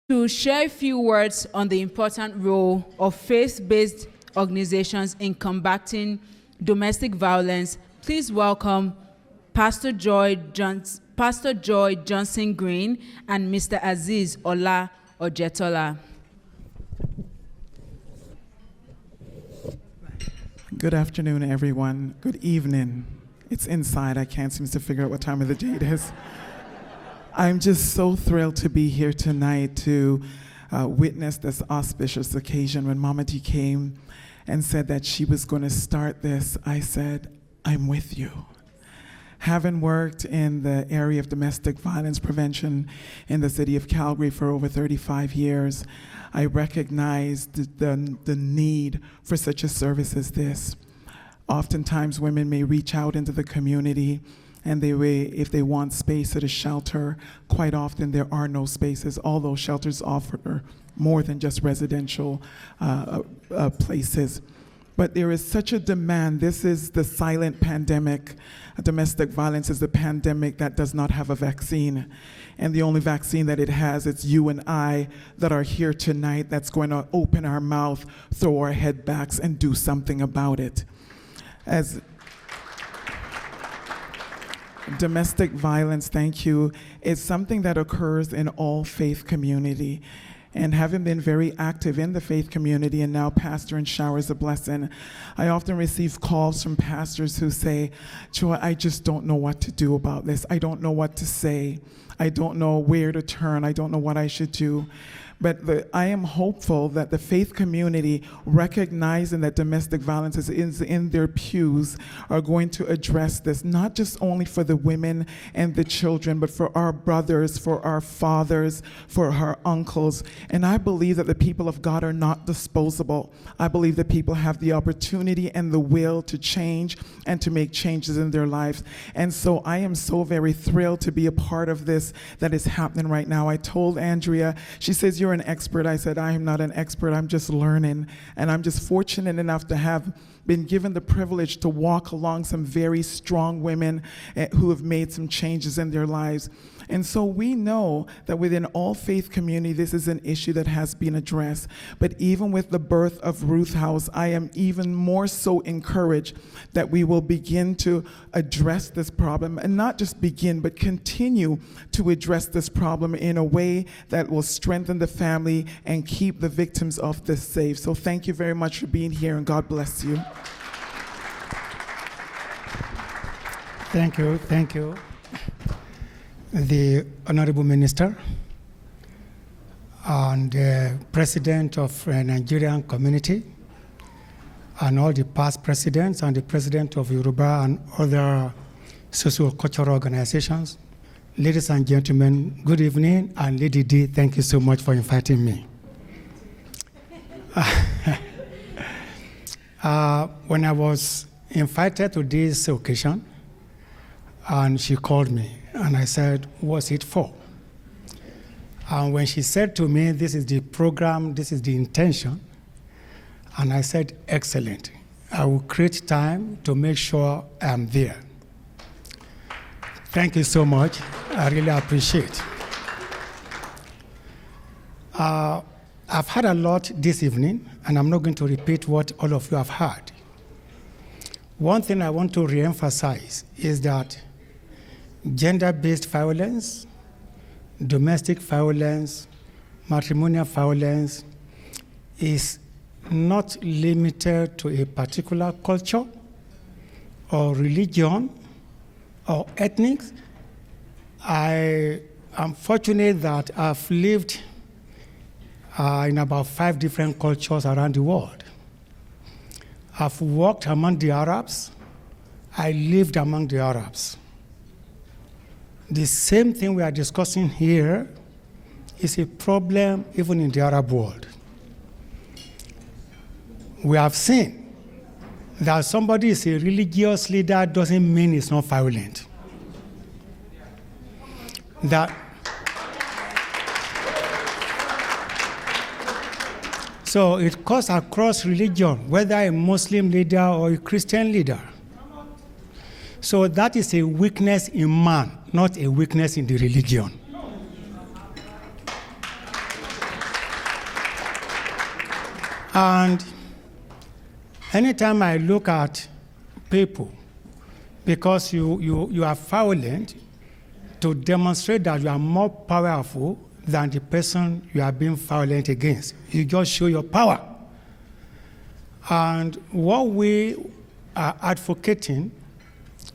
To share a few words on the important role of faith-based organizations in combating domestic violence, please welcome Pastor Joy Johnson Green and Mr. Azeez Ola-Ojetola. Good afternoon, everyone. Good evening. It's inside. I can't seem to figure out what time of the day it is. I'm just so thrilled to be here tonight to witness this auspicious occasion. When Mama D came and said that she was going to start this, I said, I'm with you. Having worked in the area of domestic violence prevention in the city of Calgary for over 35 years, I recognized the need for such a service as this. Oftentimes, women may reach out into the community, and if they want space at a shelter, quite often there are no spaces, although shelters offer more than just residential places. But there is such a demand. This is the silent pandemic. Domestic violence is a pandemic that does not have a vaccine. And the only vaccine that it has, it's you and I that are here tonight that's going to open our mouth, throw our head backs, and do something about it. As domestic violence, thank you, is something that occurs in all faith community. And having been very active in the faith community and now pastor in Showers of Blessing, I often receive calls from pastors who say, Joy, I just don't know what to do about this. I don't know what to say. I don't know where to turn. I don't know what I should do. But I am hopeful that the faith community, recognizing that domestic violence is in their pews, are going to address this, not just only for the women and the children, but for our brothers, for our fathers, for our uncles. And I believe that the people of God are not disposable. I believe that people have the opportunity and the will to change and to make changes in their lives. And so I am so very thrilled to be a part of this that is happening right now. I told Andrea, she says, you're an expert. I said, I am not an expert. I'm just learning. And I'm just fortunate enough to have been given the privilege to walk along some very strong women who have made some changes in their lives. And so we know that within all faith community, this is an issue that has been addressed. But even with the birth of Ruth House, I am even more so encouraged that we will begin to address this problem, and not just begin, but continue to address this problem in a way that will strengthen the family and keep the victims of this safe. So thank you very much for being here, and God bless you. Thank you. Thank you. The Honorable Minister and the President of the Nigerian community and all the past presidents and the President of Yoruba and other socio-cultural organizations. Ladies and gentlemen, good evening, and Lady D, thank you so much for inviting me. When I was invited to this occasion, and she called me, and I said, what's it for? And when she said to me, this is the program, this is the intention, and I said, excellent. I will create time to make sure I'm there. Thank you so much. I really appreciate. I've heard a lot this evening, and I'm not going to repeat what all of you have heard. One thing I want to reemphasize is that gender-based violence, domestic violence, matrimonial violence is not limited to a particular culture or religion or ethnic. I am fortunate that I've lived in about 5 different cultures around the world. I've worked among the Arabs. I lived among the Arabs. The same thing we are discussing here is a problem even in the Arab world. We have seen that somebody is a religious leader doesn't mean he's not violent. So it cuts across religion, whether a Muslim leader or a Christian leader. So that is a weakness in man, not a weakness in the religion. And anytime I look at people, because you are violent, to demonstrate that you are more powerful than the person you are being violent against. You just show your power. And what we are advocating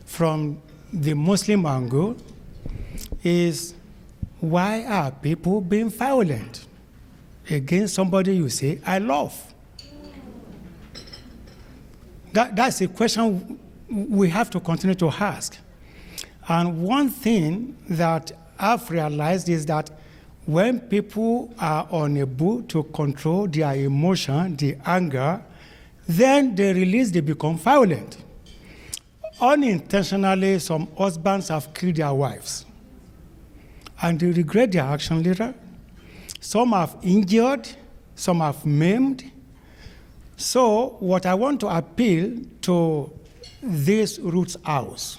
from the Muslim angle is, why are people being violent against somebody you say, I love? That's a question we have to continue to ask. And one thing that I've realized is that when people are unable to control their emotion, the anger, then they release, they become violent. Unintentionally, some husbands have killed their wives, and they regret their action later. Some have injured, some have maimed. So what I want to appeal to this Ruth's house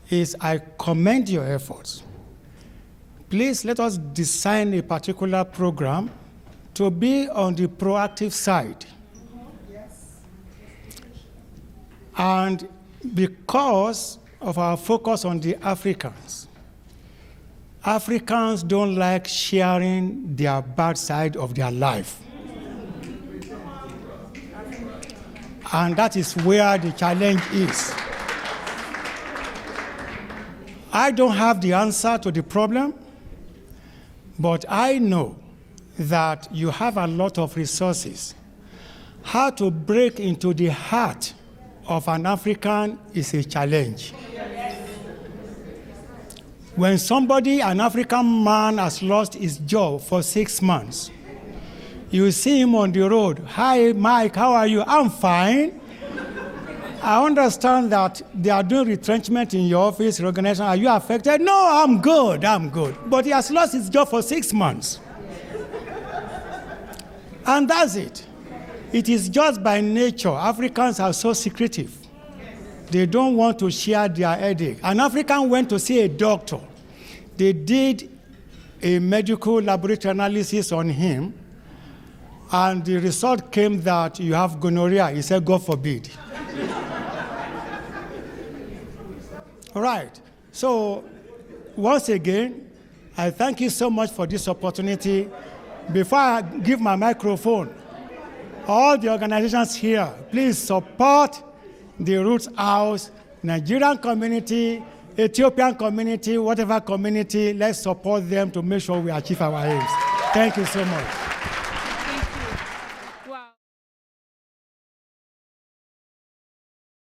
is, I commend your efforts. Please let us design a particular program to be on the proactive side. Yes. And because of our focus on the Africans, Africans don't like sharing their bad side of their life. And that is where the challenge is. I don't have the answer to the problem, but I know that you have a lot of resources. How to break into the heart of an African is a challenge. When somebody, an African man, has lost his job for 6 months, you see him on the road. Hi, Mike, how are you? I'm fine. I understand that they are doing retrenchment in your office, organization. Are you affected? No, I'm good. But he has lost his job for 6 months. And that's it. It is just by nature. Africans are so secretive. They don't want to share their headache. An African went to see a doctor. They did a medical laboratory analysis on him, and the result came that you have gonorrhea. He said, God forbid. All right. So once again, I thank you so much for this opportunity. Before I give my microphone, all the organizations here, please support the Ruth's House, Nigerian community, Ethiopian community, whatever community. Let's support them to make sure we achieve our aims. Thank you so much.